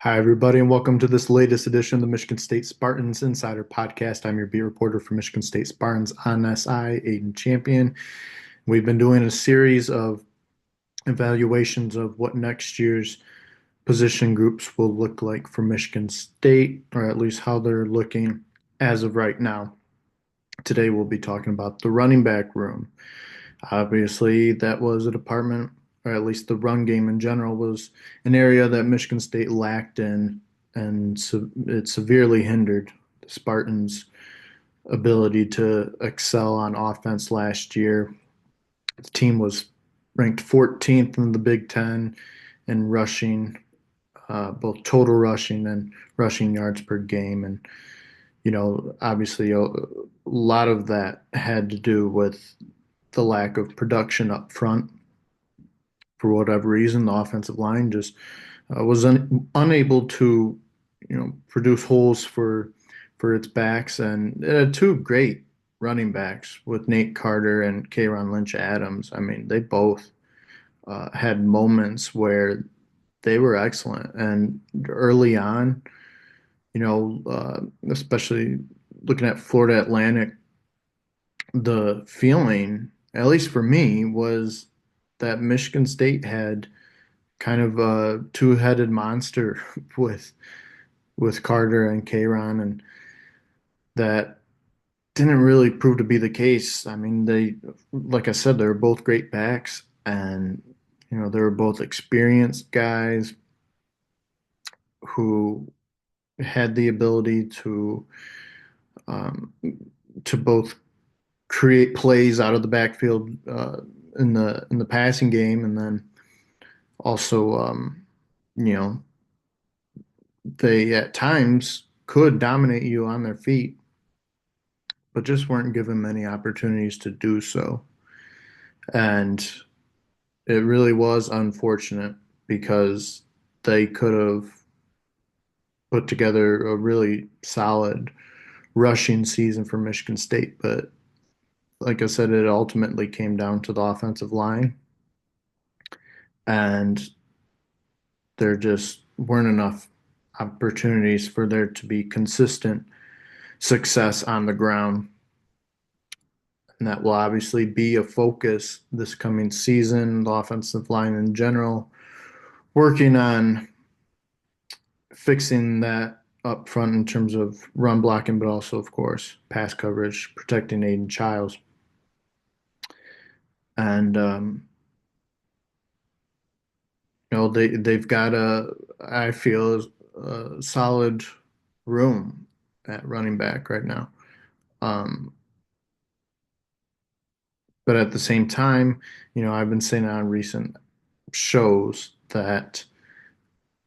Hi, everybody, and welcome to this latest edition of the Michigan State Spartans Insider Podcast. I'm your beat reporter for Michigan State Spartans on SI, Aiden Champion. We've been doing a series of evaluations of what next year's position groups will look like for Michigan State, or at least how they're looking as of right now. Today, we'll be talking about the running back room. Obviously, that was a department, or at least the run game in general, was an area that Michigan State lacked in, and so it severely hindered the Spartans' ability to excel on offense last year. The team was ranked 14th in the Big Ten in rushing, both total rushing and rushing yards per game. And, obviously a lot of that had to do with the lack of production up front. For whatever reason, the offensive line just was unable to, produce holes for its backs, and it had two great running backs with Nate Carter and Kayron Lynch Adams. I mean, they both had moments where they were excellent, and early on, especially looking at Florida Atlantic, the feeling, at least for me, was that Michigan State had kind of a two-headed monster with Carter and Kayron, and that didn't really prove to be the case. I mean, like I said, they were both great backs, and they were both experienced guys who had the ability um, to both create plays out of the backfield in the passing game, and then also, you know, they at times could dominate you on their feet, but just weren't given many opportunities to do so. And it really was unfortunate because they could have put together a really solid rushing season for Michigan State. But like I said, it ultimately came down to the offensive line, and there just weren't enough opportunities for there to be consistent success on the ground. And that will obviously be a focus this coming season, the offensive line in general, working on fixing that up front in terms of run blocking, but also, of course, pass coverage, protecting Aiden Childs. And, they've got I feel, a solid room at running back right now. Um, but at the same time, I've been saying on recent shows that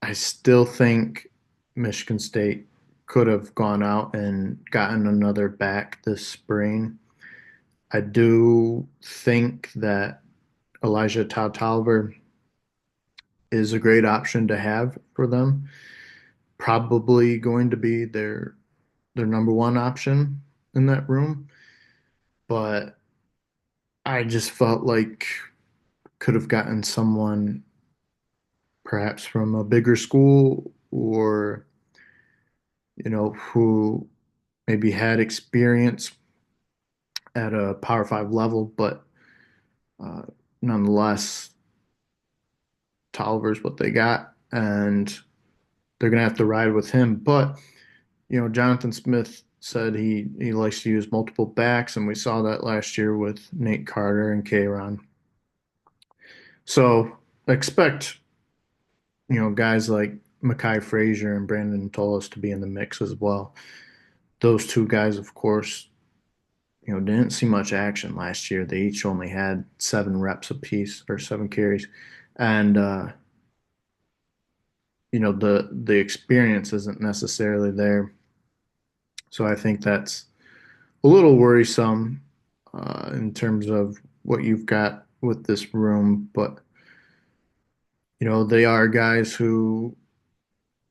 I still think Michigan State could have gone out and gotten another back this spring. I do think that Elijah Tolliver is a great option to have for them. Probably going to be their number one option in that room, but I just felt like could have gotten someone perhaps from a bigger school, or who maybe had experience at a Power Five level, but uh, nonetheless, Tolliver's what they got, and they're gonna have to ride with him. But Jonathan Smith said he likes to use multiple backs, and we saw that last year with Nate Carter and Kayron. So expect guys like Makai Frazier and Brandon Tolis to be in the mix as well. Those two guys, of course, didn't see much action last year. They each only had 7 reps apiece, or 7 carries, and the experience isn't necessarily there. So I think that's a little worrisome in terms of what you've got with this room. But they are guys who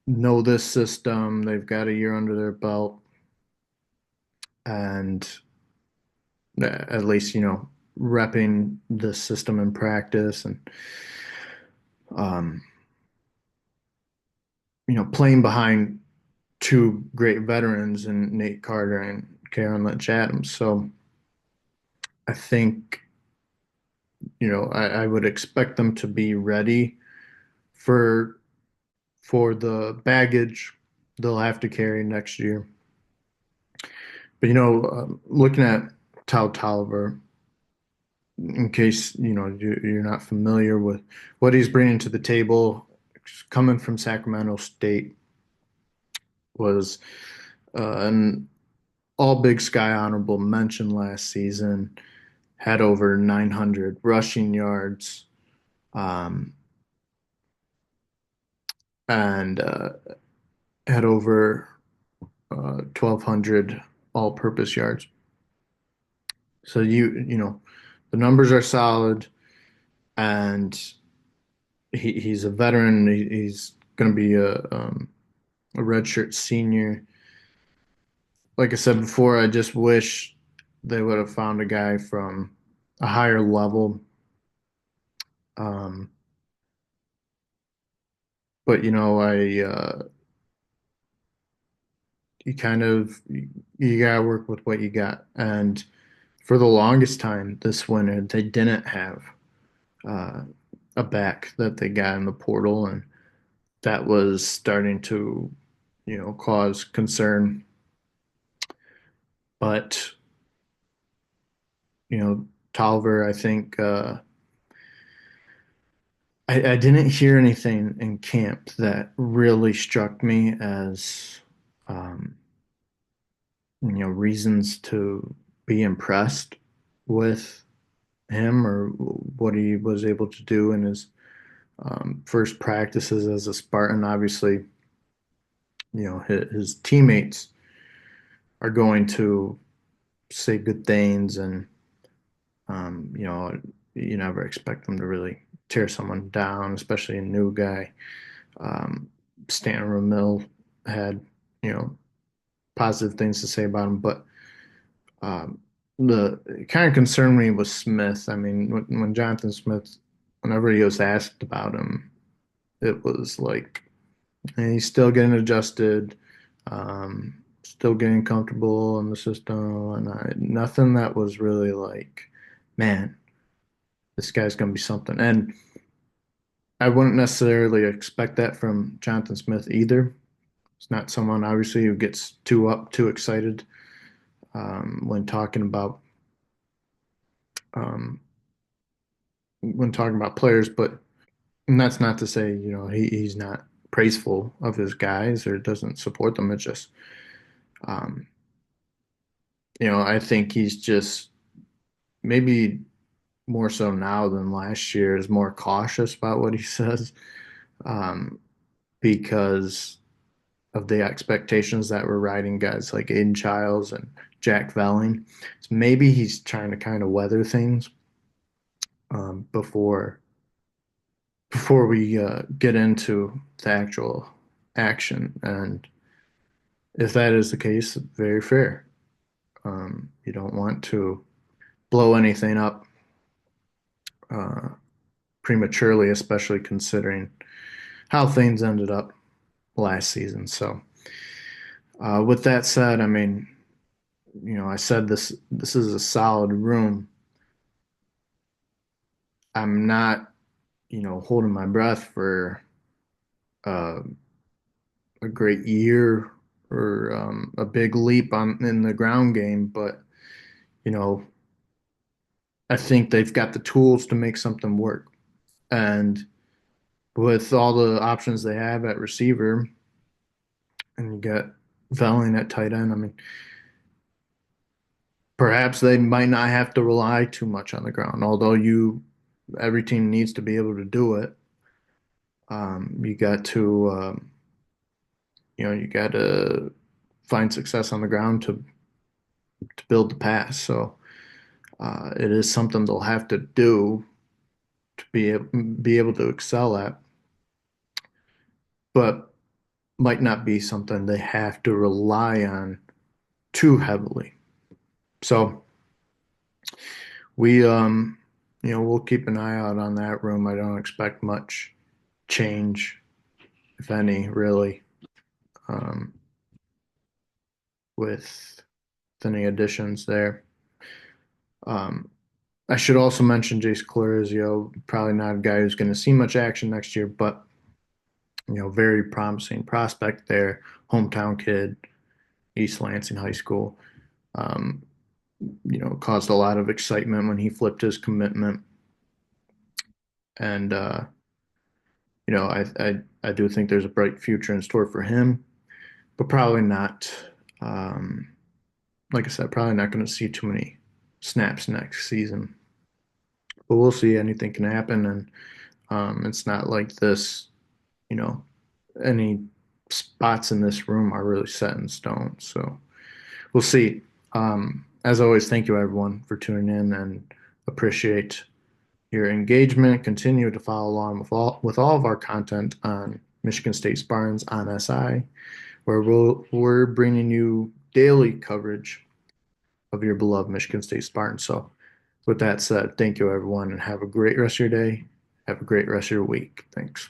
know this system. They've got a year under their belt, and at least repping the system in practice, and um, playing behind two great veterans in Nate Carter and Karen Lynch Adams. So I think, I would expect them to be ready for the baggage they'll have to carry next year. But looking at Tao Tolliver, in case you're not familiar with what he's bringing to the table, coming from Sacramento State, was an all Big Sky honorable mention last season. Had over 900 rushing yards, um, and had over 1,200 all-purpose yards. So the numbers are solid, and he's a veteran. He's going to be a redshirt senior. Like I said before, I just wish they would have found a guy from a higher level. Um, but you kind of you gotta work with what you got. And for the longest time this winter, they didn't have uh, a back that they got in the portal, and that was starting to, cause concern. But Tolliver, I think I didn't hear anything in camp that really struck me as um, reasons to be impressed with him or what he was able to do in his first practices as a Spartan. Obviously, his teammates are going to say good things, and you never expect them to really tear someone down, especially a new guy. Um, Stanton Ramil had you know positive things to say about him, but um, the it kind of concerned me was Smith. I mean, when Jonathan Smith, whenever he was asked about him, it was like, and he's still getting adjusted, still getting comfortable in the system, and nothing that was really like, man, this guy's gonna be something. And I wouldn't necessarily expect that from Jonathan Smith either. It's not someone obviously who gets too excited when talking about um, players, but and that's not to say he's not praiseful of his guys or doesn't support them. It's just um, I think he's just maybe more so now than last year is more cautious about what he says um, because of the expectations that were riding guys like Aiden Childs and Jack Velling. So maybe he's trying to kind of weather things before we get into the actual action. And if that is the case, very fair. You don't want to blow anything up uh, prematurely, especially considering how things ended up last season. So, with that said, I mean, I said this is a solid room. I'm not, holding my breath for uh, a great year or a big leap on in the ground game, but you know, I think they've got the tools to make something work. And with all the options they have at receiver, and you got Velling at tight end, I mean, perhaps they might not have to rely too much on the ground, although every team needs to be able to do it. You got to you got to find success on the ground to build the pass. So it is something they'll have to do to be able to excel at, but might not be something they have to rely on too heavily. So we we'll keep an eye out on that room. I don't expect much change if any, really, um, with any additions there. Um, I should also mention Jace Colorizio, probably not a guy who's going to see much action next year, but very promising prospect there, hometown kid, East Lansing High School. Um, caused a lot of excitement when he flipped his commitment, and I do think there's a bright future in store for him, but probably not. Um, like I said, probably not going to see too many snaps next season, but we'll see. Anything can happen, and it's not like this. You know, any spots in this room are really set in stone. So we'll see. As always, thank you everyone for tuning in and appreciate your engagement. Continue to follow along with all of our content on Michigan State Spartans on SI, where we're bringing you daily coverage of your beloved Michigan State Spartans. So, with that said, thank you everyone, and have a great rest of your day. Have a great rest of your week. Thanks.